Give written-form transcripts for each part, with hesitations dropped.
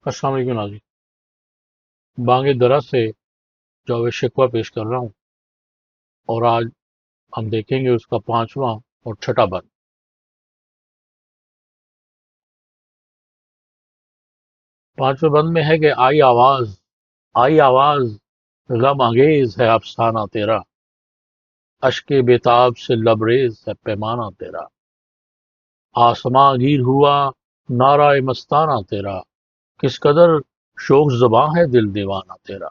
السلام علیکم ناظرین، بانگ درا سے جاوید شکوہ پیش کر رہا ہوں، اور آج ہم دیکھیں گے اس کا پانچواں اور چھٹا بند۔ پانچویں بند میں ہے کہ آئی آواز، غم انگیز ہے افسانہ تیرا، اشک بیتاب سے لبریز ہے پیمانہ تیرا، آسماں گیر ہوا نعرہ مستانہ تیرا، کس قدر شوق زباں ہے دل دیوانہ تیرا،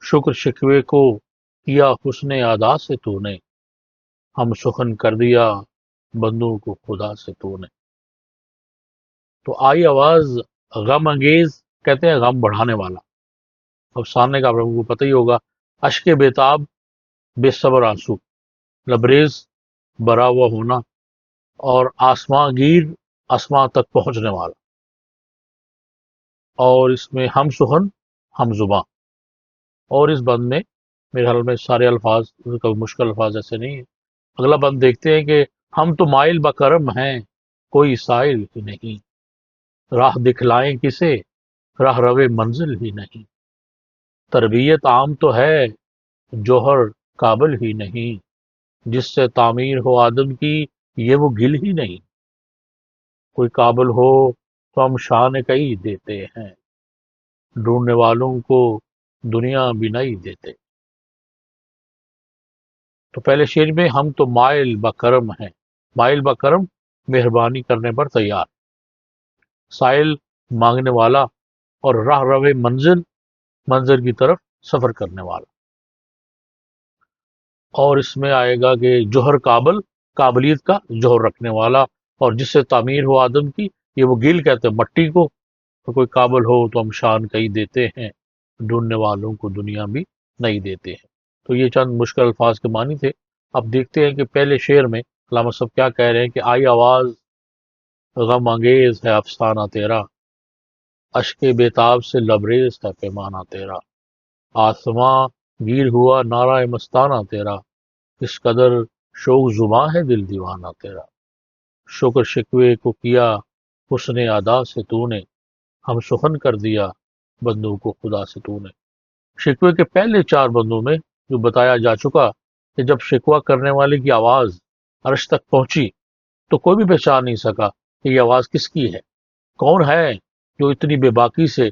شکر شکوے کو کیا حسن ادا سے تو نے، ہم سخن کر دیا بندوں کو خدا سے تو نے۔ تو آئی آواز، غم انگیز کہتے ہیں غم بڑھانے والا، افسانے کا آپ لوگوں کو پتہ ہی ہوگا، اشک بیتاب بے صبر آنسو، لبریز بھرا ہوا ہونا، اور آسماں گیر آسماں تک پہنچنے والا، اور اس میں ہم سخن ہم زباں۔ اور اس بند میں میرے خیال میں سارے الفاظ، کوئی مشکل الفاظ ایسے نہیں ہیں۔ اگلا بند دیکھتے ہیں کہ ہم تو مائل بکرم ہیں، کوئی سائل ہی نہیں، راہ دکھلائیں کسے، راہ روے منزل ہی نہیں، تربیت عام تو ہے جوہر قابل ہی نہیں، جس سے تعمیر ہو آدم کی یہ وہ گل ہی نہیں، کوئی قابل ہو تو ہم شان کئی دیتے ہیں، ڈھونڈنے والوں کو دنیا بھی نہیں دیتے۔ تو پہلے شعر میں ہم تو مائل بکرم ہیں، مائل بکرم مہربانی کرنے پر تیار، سائل مانگنے والا، اور راہ روے منزل منزل کی طرف سفر کرنے والا۔ اور اس میں آئے گا کہ جوہر قابل، قابلیت کا جوہر رکھنے والا، اور جس سے تعمیر ہو آدم کی یہ وہ گل کہتے ہیں مٹی کو، تو کوئی قابل ہو تو ہم شان کہیں دیتے ہیں، ڈھونڈنے والوں کو دنیا بھی نہیں دیتے ہیں۔ تو یہ چند مشکل الفاظ کے معنی تھے۔ اب دیکھتے ہیں کہ پہلے شعر میں علامہ صاحب کیا کہہ رہے ہیں کہ آئی آواز، غم انگیز ہے افسانہ تیرا، اشک بیتاب سے لبریز ہے پیمانہ تیرا، آسماں گیر ہوا نعرہ مستانہ تیرا، اس قدر شوق زباں ہے دل دیوانہ تیرا، شکر شکوے کو کیا حسن ادا سے تو نے، ہم سخن کر دیا بندوں کو خدا سے تو نے۔ شکوے کے پہلے چار بندوں میں جو بتایا جا چکا کہ جب شکوہ کرنے والے کی آواز عرش تک پہنچی تو کوئی بھی پہچان نہیں سکا کہ یہ آواز کس کی ہے، کون ہے جو اتنی بے باکی سے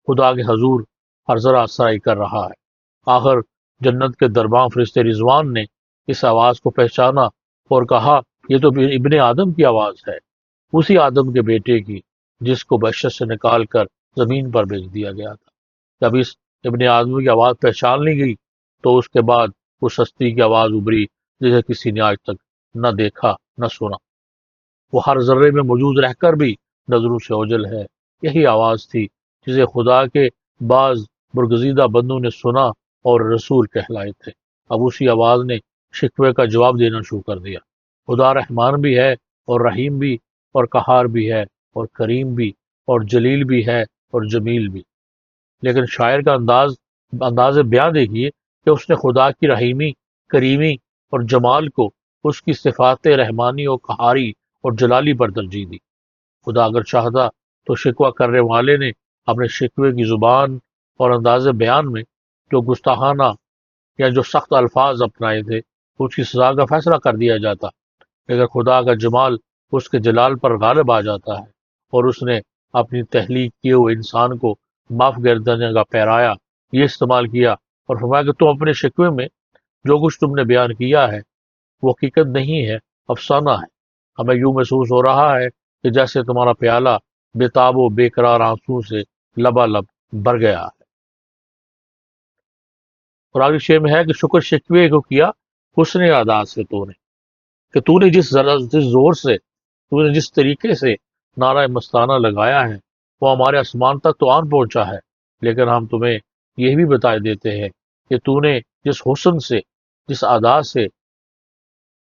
خدا کے حضور ہر ذرا سرائی کر رہا ہے۔ آخر جنت کے درباں فرشتے رضوان نے اس آواز کو پہچانا اور کہا یہ تو ابن آدم کی آواز ہے، اسی آدم کے بیٹے کی جس کو بحشت سے نکال کر زمین پر بھیج دیا گیا تھا۔ جب اس ابن آدم کی آواز پہچان لی گئی تو اس کے بعد اس ہستی کی آواز ابھری جسے کسی نے آج تک نہ دیکھا نہ سنا، وہ ہر ذرے میں موجود رہ کر بھی نظروں سے اوجھل ہے۔ یہی آواز تھی جسے خدا کے بعض برگزیدہ بندوں نے سنا اور رسول کہلائے تھے۔ اب اسی آواز نے شکوے کا جواب دینا شروع کر دیا۔ خدا رحمان بھی ہے اور رحیم بھی اور قہار بھی ہے اور کریم بھی اور جلیل بھی ہے اور جمیل بھی، لیکن شاعر کا انداز بیاں دیکھیے کہ اس نے خدا کی رحیمی، کریمی اور جمال کو اس کی صفات رحمانی اور قہاری اور جلالی پر ترجیح دی۔ خدا اگر چاہتا تو شکوہ کرنے والے نے اپنے شکوے کی زبان اور انداز بیان میں جو گستاخانہ یا جو سخت الفاظ اپنائے تھے اس کی سزا کا فیصلہ کر دیا جاتا، لیکن خدا کا جمال اس کے جلال پر غالب آ جاتا ہے، اور اس نے اپنی تخلیق کیے ہوئے انسان کو معاف گردانے کا پیرایا یہ استعمال کیا، اور فرمایا کہ تم اپنے شکوے میں جو کچھ تم نے بیان کیا ہے وہ حقیقت نہیں ہے، افسانہ ہے۔ ہمیں یوں محسوس ہو رہا ہے کہ جیسے تمہارا پیالہ بے تاب و بے قرار آنسو سے لبالب بھر گیا ہے۔ اور آگے شعر میں ہے کہ شکر شکوے کو کیا حسن ادا سے تو نے، کہ تو نے جس زور سے، تو نے جس طریقے سے نعرہ مستانہ لگایا ہے وہ ہمارے آسمان تک تو آن پہنچا ہے، لیکن ہم تمہیں یہ بھی بتا دیتے ہیں کہ تو نے جس حسن سے، جس ادا سے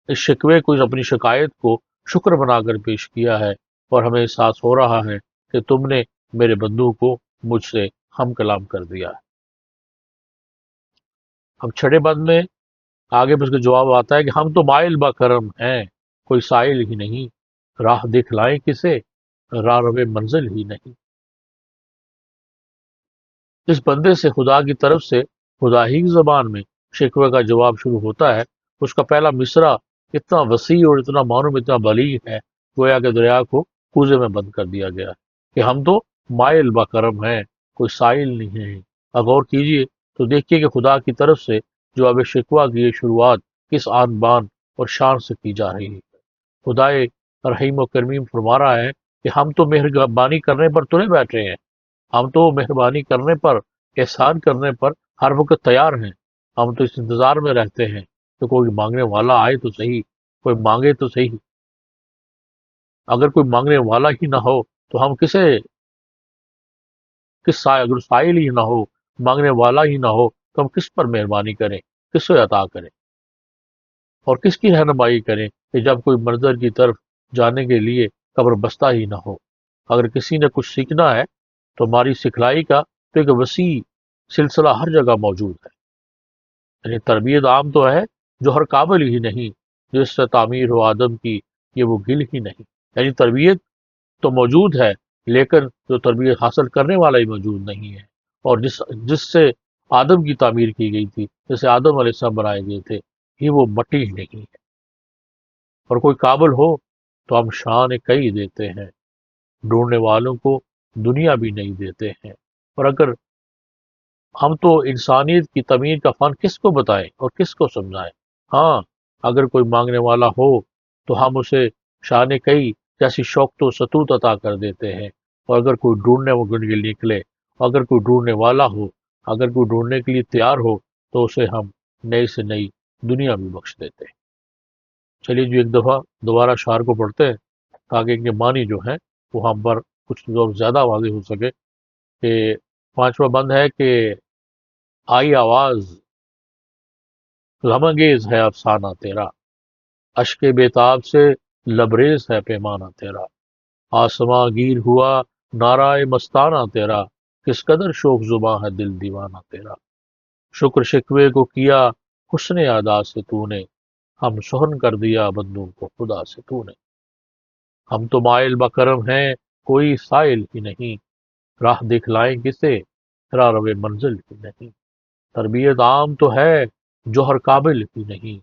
اس شکوے کو، اس اپنی شکایت کو شکر بنا کر پیش کیا ہے، اور ہمیں احساس ہو رہا ہے کہ تم نے میرے بندو کو مجھ سے ہم کلام کر دیا ہے۔ اب چھٹے بند میں آگے بھی اس کا جواب آتا ہے کہ ہم تو مائل با کرم ہیں، کوئی سائل ہی نہیں، راہ دکھلائیں کسے، راہ روے منزل ہی نہیں۔ اس بندے سے خدا کی طرف سے خدا ہی کی زبان میں شکوے کا جواب شروع ہوتا ہے۔ اس کا پہلا مصرع اتنا وسیع اور اتنا معلوم، اتنا بلیغ ہے، گویا کہ دریا کو کوزے میں بند کر دیا گیا کہ ہم تو مائل بکرم ہیں، کوئی سائل نہیں ہے۔ غور کیجئے تو دیکھیے کہ خدا کی طرف سے جواب شکوہ کی یہ شروعات کس آن بان اور شان سے کی جا رہی ہے۔ خدائے رحیم و کریم فرما رہا ہے کہ ہم تو مہربانی کرنے پر تلے بیٹھے ہیں، ہم تو مہربانی کرنے پر، احسان کرنے پر ہر وقت تیار ہیں۔ ہم تو اس انتظار میں رہتے ہیں کہ کوئی مانگنے والا آئے تو صحیح، کوئی مانگے تو صحیح۔ اگر کوئی مانگنے والا ہی نہ ہو تو ہم اگر سائل ہی نہ ہو، مانگنے والا ہی نہ ہو تو ہم کس پر مہربانی کریں، کس سے عطا کریں اور کس کی رہنمائی کریں کہ جب کوئی منظر کی طرف جانے کے لیے قبر بستہ ہی نہ ہو۔ اگر کسی نے کچھ سیکھنا ہے تو ہماری سکھلائی کا تو ایک وسیع سلسلہ ہر جگہ موجود ہے۔ یعنی تربیت عام تو ہے جو ہر قابل ہی نہیں، جس سے تعمیر ہو آدم کی یہ وہ گل ہی نہیں۔ یعنی تربیت تو موجود ہے، لیکن جو تربیت حاصل کرنے والا ہی موجود نہیں ہے، اور جس سے آدم کی تعمیر کی گئی تھی، جیسے آدم علیہ السلام بنائے گئے تھے، یہ وہ مٹی ہی نہیں ہے۔ اور کوئی قابل ہو تو ہم شان کئی دیتے ہیں، ڈھونڈنے والوں کو دنیا بھی نہیں دیتے ہیں۔ اور اگر ہم تو انسانیت کی تعمیر کا فن کس کو بتائیں اور کس کو سمجھائیں؟ ہاں، اگر کوئی مانگنے والا ہو تو ہم اسے شان کئی جیسی شوقت و ستوت عطا کر دیتے ہیں، اور اگر کوئی ڈھونڈنے کے لیے نکلے، اگر کوئی ڈھونڈنے والا ہو، اگر کوئی ڈھونڈنے کے لیے تیار ہو تو اسے ہم نئی سے نئی دنیا بھی بخش دیتے ہیں۔ چلیے جو ایک دفعہ دوبارہ شعر کو پڑھتے ہیں تاکہ ان کے معنی جو ہیں وہ ہم پر کچھ اور زیادہ واضح ہو سکے کہ پانچواں بند ہے کہ آئی آواز غم انگیز ہے افسانہ تیرا، اشک بےتاب سے لبریز ہے پیمانہ تیرا، آسماں گیر ہوا نعرہ مستانہ تیرا، کس قدر شوق زباں ہے دل دیوانہ تیرا، شکر شکوے کو کیا حسن ادا سے تو نے، ہم سہن کر دیا بندوں کو خدا سے تو نے، ہم تو مائل بکرم ہیں کوئی سائل ہی نہیں، راہ دکھلائیں کسے راہ رو منزل ہی نہیں، تربیت عام تو ہے جو ہر قابل ہی نہیں،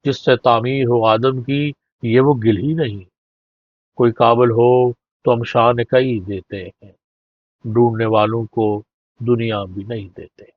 جس سے تعمیر ہو آدم کی یہ وہ گل ہی نہیں، کوئی قابل ہو تو ہم شان کئی دیتے ہیں، ڈھونڈنے والوں کو دنیا بھی نہیں دیتے۔